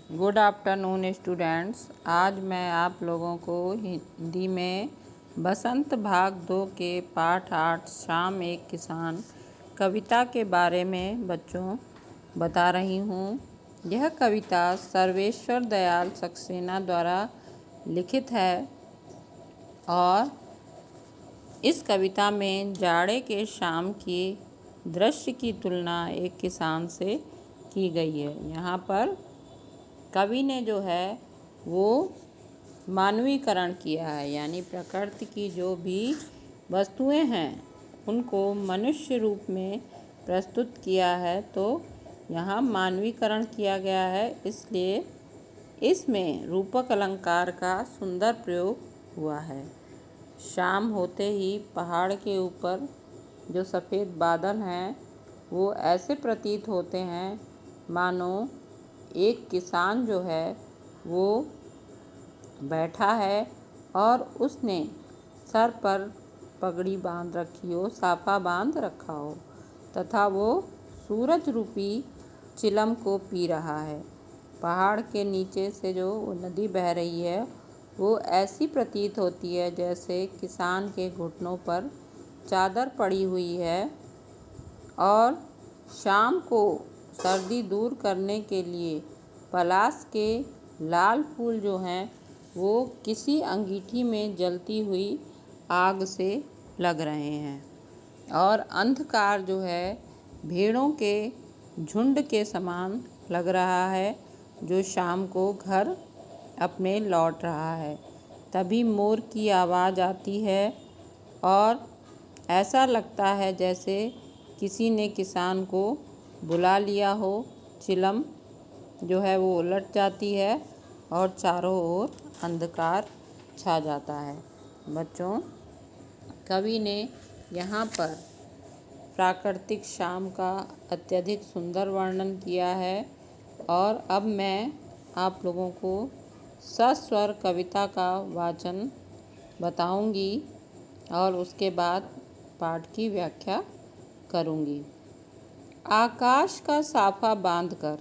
Good afternoon students. आज मैं आप लोगों को हिंदी में बसंत भाग 2 के पाठ 8 शाम एक किसान कविता के बारे में बच्चों बता रही हूँ। यह कविता सर्वेश्वर दयाल सक्सेना द्वारा लिखित है और इस कविता में जाड़े के शाम के दृश्य की तुलना एक किसान से की गई है। यहाँ पर कवि ने जो है वो मानवीकरण किया है, यानी प्रकृति की जो भी वस्तुएं हैं उनको मनुष्य रूप में प्रस्तुत किया है। तो यहाँ मानवीकरण किया गया है, इसलिए इसमें रूपक अलंकार का सुंदर प्रयोग हुआ है। शाम होते ही पहाड़ के ऊपर जो सफ़ेद बादल हैं वो ऐसे प्रतीत होते हैं मानो एक किसान जो है वो बैठा है और उसने सर पर पगड़ी बांध रखी हो, साफा बांध रखा हो तथा वो सूरज रूपी चिलम को पी रहा है। पहाड़ के नीचे से जो नदी बह रही है वो ऐसी प्रतीत होती है जैसे किसान के घुटनों पर चादर पड़ी हुई है और शाम को सर्दी दूर करने के लिए पलाश के लाल फूल जो हैं वो किसी अंगीठी में जलती हुई आग से लग रहे हैं और अंधकार जो है भेड़ों के झुंड के समान लग रहा है जो शाम को घर अपने लौट रहा है। तभी मोर की आवाज़ आती है और ऐसा लगता है जैसे किसी ने किसान को बुला लिया हो। चिलम जो है वो उलट जाती है और चारों ओर अंधकार छा जाता है। बच्चों, कवि ने यहाँ पर प्राकृतिक शाम का अत्यधिक सुंदर वर्णन किया है और अब मैं आप लोगों को सस्वर कविता का वाचन बताऊंगी और उसके बाद पाठ की व्याख्या करूंगी। आकाश का साफा बांधकर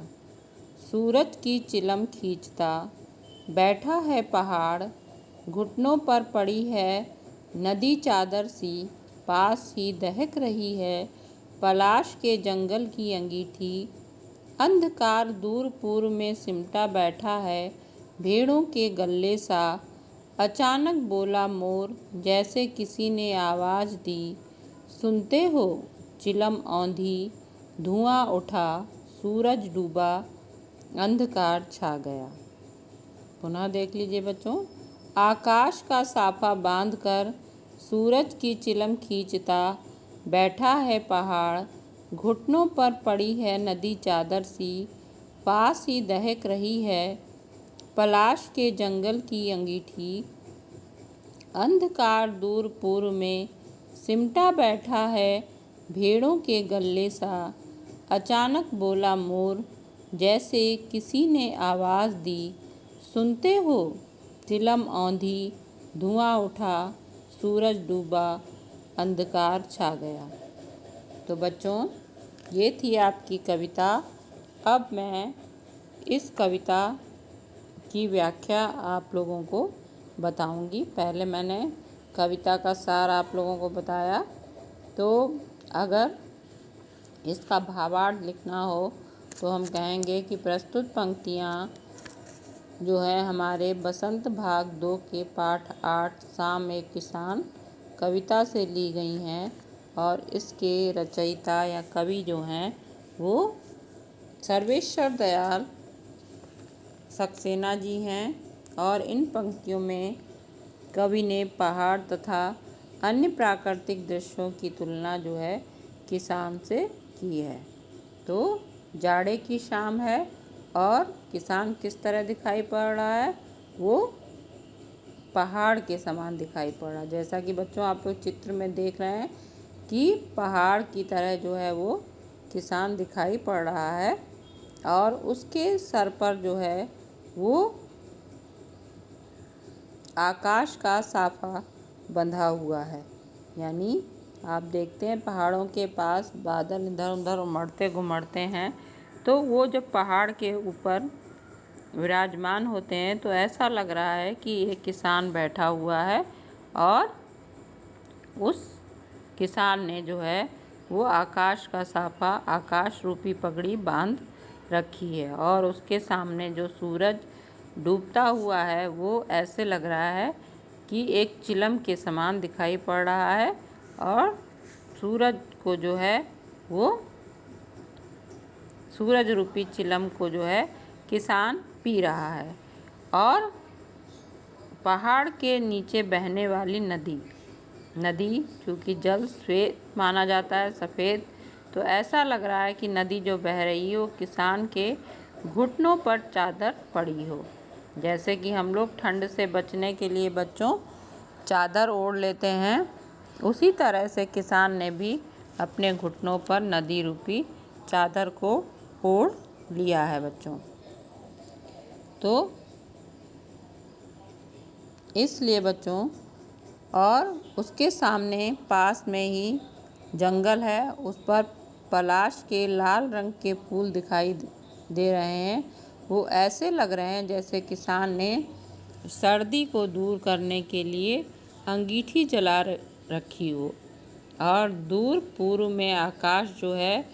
सूरज की चिलम खींचता बैठा है पहाड़, घुटनों पर पड़ी है नदी चादर सी, पास ही दहक रही है पलाश के जंगल की अंगीठी। अंधकार दूर पूर्व में सिमटा बैठा है भेड़ों के गल्ले सा। अचानक बोला मोर जैसे किसी ने आवाज़ दी, सुनते हो चिलम औंधी, धुआं उठा, सूरज डूबा, अंधकार छा गया। पुनः देख लीजिए बच्चों। आकाश का साफा बांधकर सूरज की चिलम खींचता बैठा है पहाड़, घुटनों पर पड़ी है नदी चादर सी, पास ही दहक रही है पलाश के जंगल की अंगीठी। अंधकार दूर पूर्व में सिमटा बैठा है भेड़ों के गल्ले सा। अचानक बोला मोर जैसे किसी ने आवाज़ दी, सुनते हो चिलम औंधी, धुआं उठा, सूरज डूबा, अंधकार छा गया। तो बच्चों, ये थी आपकी कविता। अब मैं इस कविता की व्याख्या आप लोगों को बताऊंगी। पहले मैंने कविता का सार आप लोगों को बताया, तो अगर इसका भावार्थ लिखना हो तो हम कहेंगे कि प्रस्तुत पंक्तियाँ जो है हमारे बसंत भाग 2 के पाठ 8 शाम एक किसान कविता से ली गई हैं और इसके रचयिता या कवि जो हैं वो सर्वेश्वर दयाल सक्सेना जी हैं और इन पंक्तियों में कवि ने पहाड़ तथा अन्य प्राकृतिक दृश्यों की तुलना जो है किसान से की है। तो जाड़े की शाम है और किसान किस तरह दिखाई पड़ रहा है, वो पहाड़ के समान दिखाई पड़ रहा है। जैसा कि बच्चों आप लोग चित्र में देख रहे हैं कि पहाड़ की तरह जो है वो किसान दिखाई पड़ रहा है और उसके सर पर जो है वो आकाश का साफा बंधा हुआ है। यानी आप देखते हैं पहाड़ों के पास बादल इधर उधर उमड़ते घुमड़ते हैं, तो वो जब पहाड़ के ऊपर विराजमान होते हैं तो ऐसा लग रहा है कि एक किसान बैठा हुआ है और उस किसान ने जो है वो आकाश का साफा, आकाश रूपी पगड़ी बांध रखी है और उसके सामने जो सूरज डूबता हुआ है वो ऐसे लग रहा है कि एक चिलम के समान दिखाई पड़ रहा है और सूरज को जो है वो सूरज रूपी चिलम को जो है किसान पी रहा है। और पहाड़ के नीचे बहने वाली नदी चूँकि जल श्वेत माना जाता है, सफ़ेद, तो ऐसा लग रहा है कि नदी जो बह रही है वो किसान के घुटनों पर चादर पड़ी हो। जैसे कि हम लोग ठंड से बचने के लिए बच्चों चादर ओढ़ लेते हैं, उसी तरह से किसान ने भी अपने घुटनों पर नदी रूपी चादर को ओढ़ लिया है बच्चों। तो इसलिए बच्चों, और उसके सामने पास में ही जंगल है, उस पर पलाश के लाल रंग के फूल दिखाई दे रहे हैं। वो ऐसे लग रहे हैं जैसे किसान ने सर्दी को दूर करने के लिए अंगीठी जला रखी हो। और दूर पूर्व में आकाश जो है,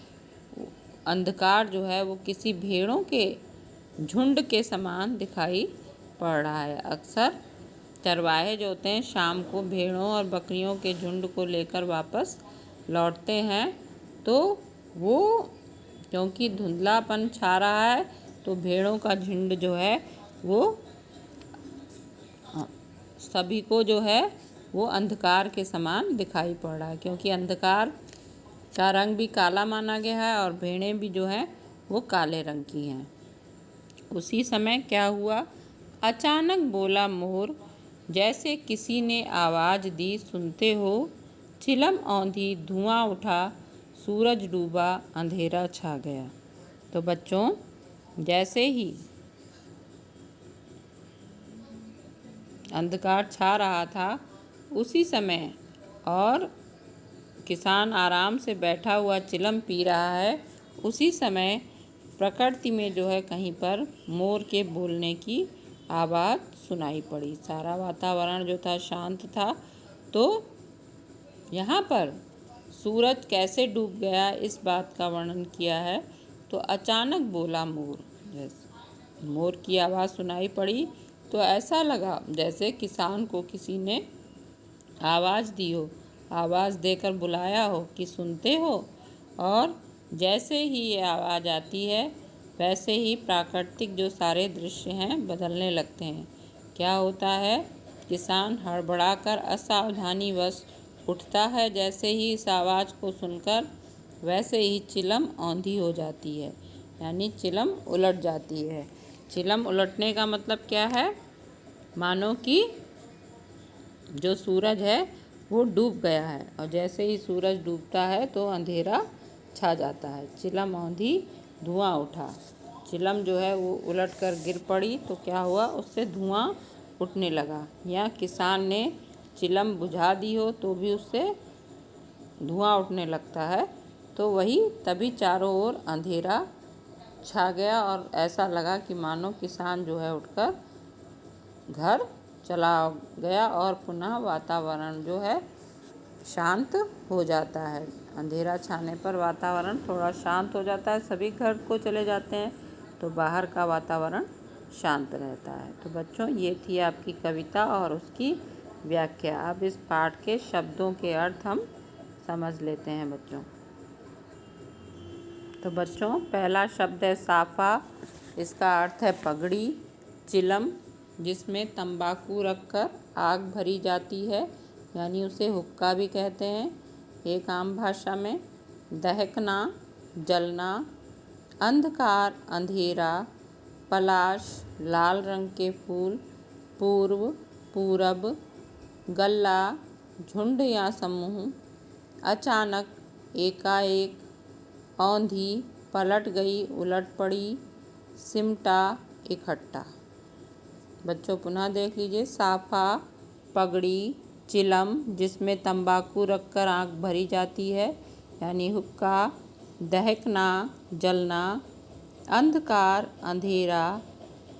अंधकार जो है वो किसी भेड़ों के झुंड के समान दिखाई पड़ रहा है। अक्सर चरवाहे जो होते हैं शाम को भेड़ों और बकरियों के झुंड को लेकर वापस लौटते हैं, तो वो क्योंकि धुंधलापन छा रहा है तो भेड़ों का झुंड जो है वो सभी को जो है वो अंधकार के समान दिखाई पड़ रहा है, क्योंकि अंधकार का रंग भी काला माना गया है और भेड़ें भी जो हैं वो काले रंग की हैं। उसी समय क्या हुआ, अचानक बोला मोर, जैसे किसी ने आवाज़ दी, सुनते हो? चिलम औंधी, धुआं उठा, सूरज डूबा, अंधेरा छा गया। तो बच्चों, जैसे ही अंधकार छा रहा था उसी समय, और किसान आराम से बैठा हुआ चिलम पी रहा है, उसी समय प्रकृति में जो है कहीं पर मोर के बोलने की आवाज़ सुनाई पड़ी। सारा वातावरण जो था शांत था। तो यहाँ पर सूरज कैसे डूब गया इस बात का वर्णन किया है। तो अचानक बोला मोर, जैसे मोर की आवाज़ सुनाई पड़ी तो ऐसा लगा जैसे किसान को किसी ने आवाज़ दी हो, आवाज़ देकर बुलाया हो कि सुनते हो। और जैसे ही ये आवाज़ आती है वैसे ही प्राकृतिक जो सारे दृश्य हैं बदलने लगते हैं। क्या होता है, किसान हड़बड़ाकर असावधानीवश उठता है। जैसे ही इस आवाज़ को सुनकर वैसे ही चिलम औंधी हो जाती है, यानी चिलम उलट जाती है। चिलम उलटने का मतलब क्या है, मानो कि जो सूरज है वो डूब गया है और जैसे ही सूरज डूबता है तो अंधेरा छा जाता है। चिलम औंधी, धुआं उठा, चिलम जो है वो उलट कर गिर पड़ी तो क्या हुआ, उससे धुआं उठने लगा। या किसान ने चिलम बुझा दी हो तो भी उससे धुआं उठने लगता है। तो वही तभी चारों ओर अंधेरा छा गया और ऐसा लगा कि मानो किसान जो है उठकर घर चला गया और पुनः वातावरण जो है शांत हो जाता है। अंधेरा छाने पर वातावरण थोड़ा शांत हो जाता है, सभी घर को चले जाते हैं तो बाहर का वातावरण शांत रहता है। तो बच्चों, ये थी आपकी कविता और उसकी व्याख्या। अब इस पाठ के शब्दों के अर्थ हम समझ लेते हैं बच्चों। तो बच्चों, पहला शब्द है साफा। इसका अर्थ है पगड़ी। चिलम, जिसमें तंबाकू रखकर आग भरी जाती है, यानी उसे हुक्का भी कहते हैं एक आम भाषा में। दहकना, जलना। अंधकार, अंधेरा। पलाश, लाल रंग के फूल। पूर्व, पूरब। गल्ला, झुंड या समूह। अचानक, एकाएक। औंधी, पलट गई, उलट पड़ी। सिमटा, इकट्ठा। बच्चों पुनः देख लीजिए। साफा, पगड़ी। चिलम, जिसमें तंबाकू रखकर आग भरी जाती है, यानी हुक्का। दहकना, जलना। अंधकार, अंधेरा।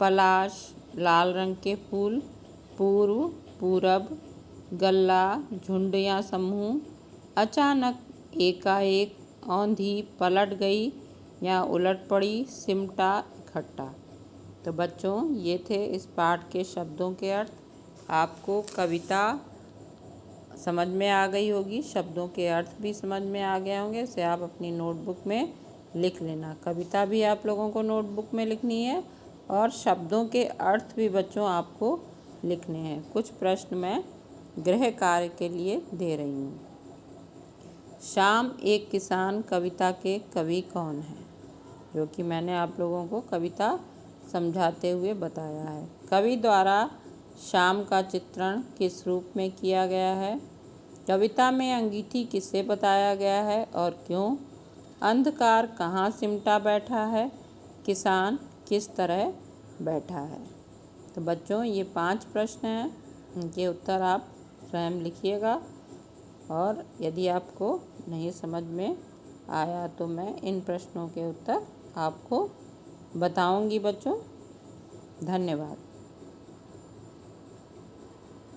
पलाश, लाल रंग के फूल, पूर्व, पूरब, गल्ला, झुंड या समूह, अचानक, एकाएक, औंधी, पलट गई या उलट पड़ी, सिमटा, इकट्ठा। तो बच्चों, ये थे इस पाठ के शब्दों के अर्थ। आपको कविता समझ में आ गई होगी, शब्दों के अर्थ भी समझ में आ गए होंगे। इसे आप अपनी नोटबुक में लिख लेना। कविता भी आप लोगों को नोटबुक में लिखनी है और शब्दों के अर्थ भी बच्चों आपको लिखने हैं। कुछ प्रश्न मैं गृह कार्य के लिए दे रही हूँ। शाम एक किसान कविता के कवि कौन है? जो कि मैंने आप लोगों को कविता समझाते हुए बताया है। कवि द्वारा शाम का चित्रण किस रूप में किया गया है? कविता में अंगीठी किसे बताया गया है और क्यों? अंधकार कहाँ सिमटा बैठा है? किसान किस तरह बैठा है? तो बच्चों, ये 5 प्रश्न हैं, इनके उत्तर आप स्वयं लिखिएगा। और यदि आपको नहीं समझ में आया तो मैं इन प्रश्नों के उत्तर आपको बताऊंगी बच्चों। धन्यवाद।